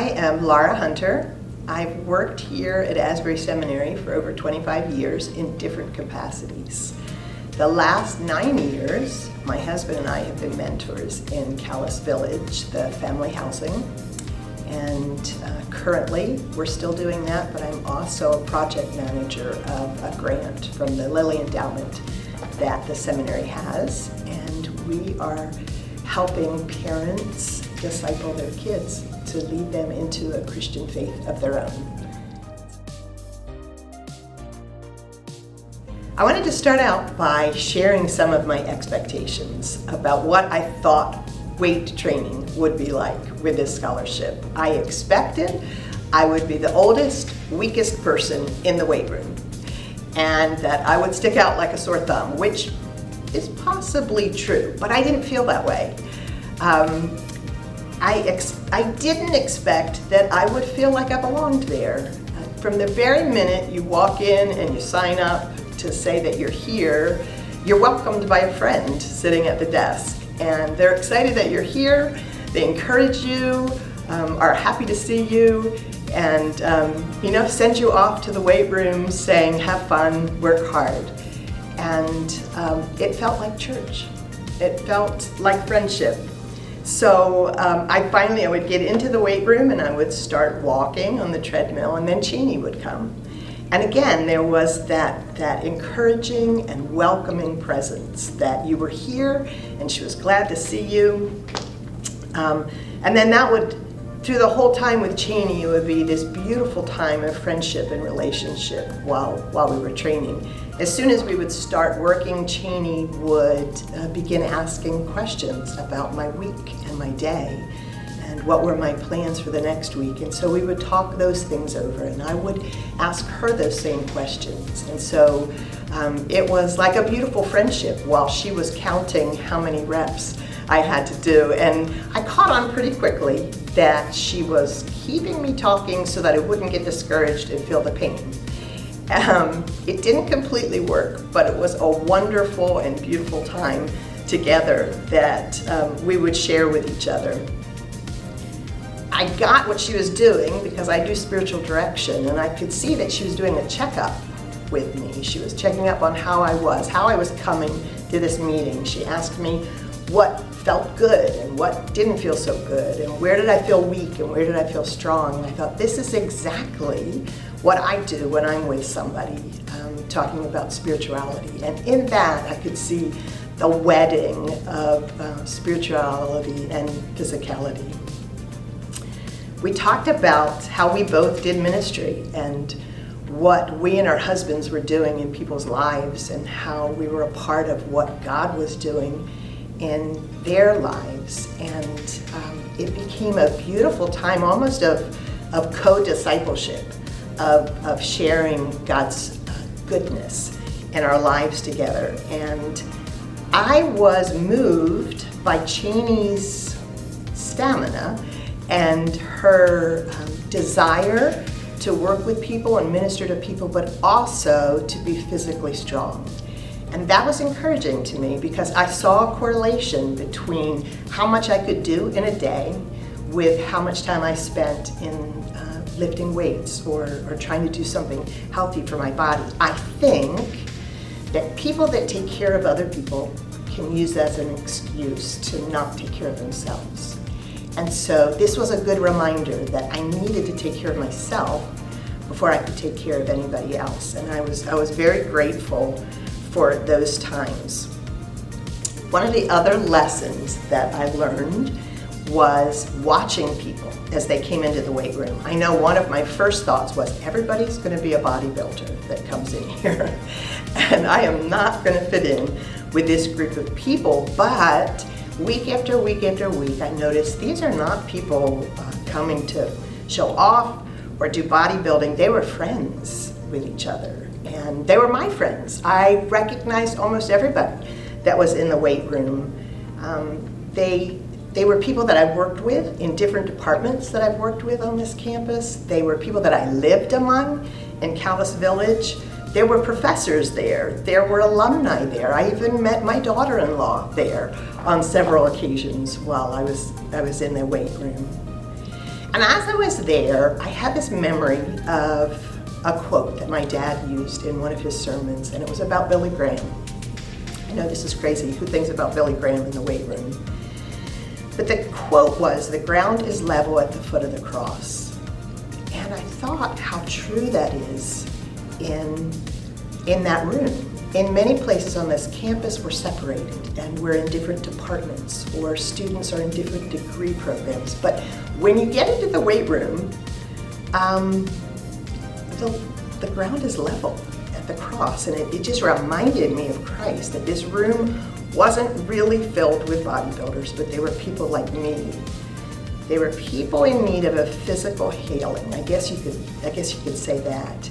I am Laura Hunter. I've worked here at Asbury Seminary for over 25 years in different capacities. The last 9 years, my husband and I have been mentors in Calais Village, the family housing. And currently, we're still doing that, but I'm also a project manager of a grant from the Lilly Endowment that the seminary has. And we are helping parents disciple their kids to lead them into a Christian faith of their own. I wanted to start out by sharing some of my expectations about what I thought weight training would be like with this scholarship. I expected I would be the oldest, weakest person in the weight room, and that I would stick out like a sore thumb, which is possibly true, but I didn't feel that way. I didn't expect that I would feel like I belonged there. From the very minute you walk in and you sign up to say that you're here, you're welcomed by a friend sitting at the desk. And they're excited that you're here, they encourage you, are happy to see you, and send you off to the weight room saying, have fun, work hard. And it felt like church. It felt like friendship. So I would get into the weight room and I would start walking on the treadmill, and then Cheney would come. And again, there was that encouraging and welcoming presence that you were here and she was glad to see you. And then that would, through the whole time with Cheney, it would be this beautiful time of friendship and relationship while we were training. As soon as we would start working, Cheney would begin asking questions about my week and my day, and what were my plans for the next week. And so we would talk those things over, and I would ask her those same questions. And so it was like a beautiful friendship while she was counting how many reps I had to do. And I caught on pretty quickly that she was keeping me talking so that I wouldn't get discouraged and feel the pain. It didn't completely work, but it was a wonderful and beautiful time together that we would share with each other. I got what she was doing because I do spiritual direction, and I could see that she was doing a checkup with me. She was checking up on how I was coming to this meeting. She asked me what felt good and what didn't feel so good, and where did I feel weak and where did I feel strong. And I thought, this is exactly what I do when I'm with somebody talking about spirituality. And in that, I could see the wedding of spirituality and physicality. We talked about how we both did ministry and what we and our husbands were doing in people's lives, and how we were a part of what God was doing in their lives. And it became a beautiful time, almost of co-discipleship, of sharing God's goodness in our lives together. And I was moved by Cheney's stamina and her desire to work with people and minister to people, but also to be physically strong. And that was encouraging to me because I saw a correlation between how much I could do in a day with how much time I spent in lifting weights or trying to do something healthy for my body. I think that people that take care of other people can use that as an excuse to not take care of themselves. And so this was a good reminder that I needed to take care of myself before I could take care of anybody else. And I was very grateful for those times. One of the other lessons that I learned was watching people as they came into the weight room. I know one of my first thoughts was, everybody's going to be a bodybuilder that comes in here. And I am not going to fit in with this group of people. But week after week after week, I noticed these are not people coming to show off or do bodybuilding. They were friends with each other, and they were my friends. I recognized almost everybody that was in the weight room. They were people that I've worked with in different departments that I've worked with on this campus. They were people that I lived among in Calais Village. There were professors there. There were alumni there. I even met my daughter-in-law there on several occasions while I was in the weight room. And as I was there, I had this memory of a quote that my dad used in one of his sermons, and it was about Billy Graham. I know this is crazy, who thinks about Billy Graham in the weight room? But the quote was, "The ground is level at the foot of the cross." And I thought how true that is in that room. In many places on this campus, we're separated and we're in different departments, or students are in different degree programs. But when you get into the weight room, the ground is level at the cross, and it just reminded me of Christ, that this room wasn't really filled with bodybuilders, but they were people like me. They were people in need of a physical healing. I guess you could say that.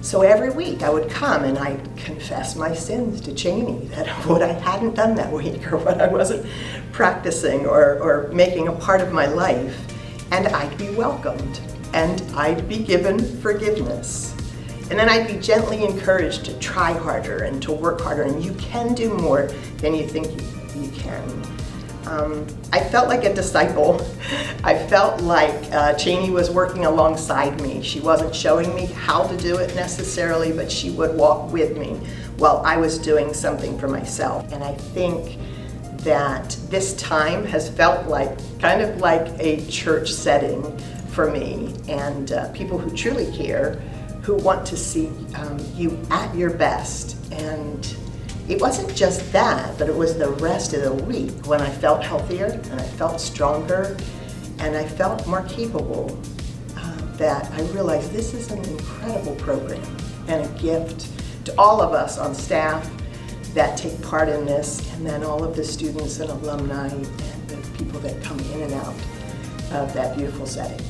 So every week I would come and I'd confess my sins to Cheney, that what I hadn't done that week, or what I wasn't practicing or making a part of my life, and I'd be welcomed and I'd be given forgiveness. And then I'd be gently encouraged to try harder and to work harder, and you can do more than you think you can. I felt like a disciple. I felt like Cheney was working alongside me. She wasn't showing me how to do it necessarily, but she would walk with me while I was doing something for myself. And I think that this time has felt like kind of like a church setting for me, and people who truly care, who want to see you at your best. And it wasn't just that, but it was the rest of the week when I felt healthier and I felt stronger and I felt more capable, that I realized this is an incredible program and a gift to all of us on staff that take part in this, and then all of the students and alumni and the people that come in and out of that beautiful setting.